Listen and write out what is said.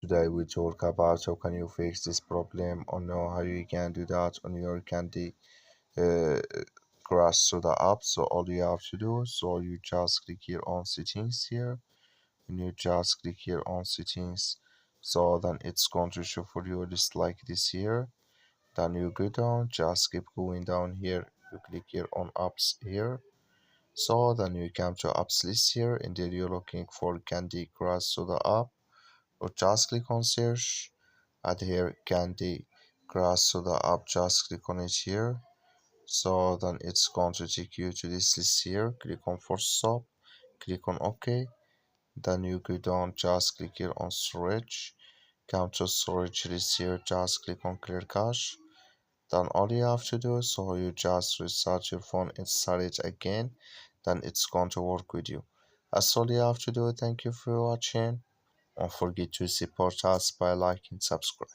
Today we talk about how can you fix this problem or know how you can do that on your Candy uh, Crush to the app. So all you have to do, so you just click here on settings here, and you just click here on settings. So then it's going to show for you just like this here. Then you go down, just keep going down here. You click here on apps here. So then you come to apps list here, and then you're looking for Candy Crush Soda app, or just click on search. Add here Candy Crush Soda app. Just click on it here. So then it's going to take you to this list here. Click on force stop. Click on OK. Then you go down. Just click here on storage. Come to storage list here. Just click on clear cache. Then all you have to do, so you just restart your phone and start it again, then it's going to work with you. That's all you have to do. Thank you for watching. Don't forget to support us by liking, subscribe.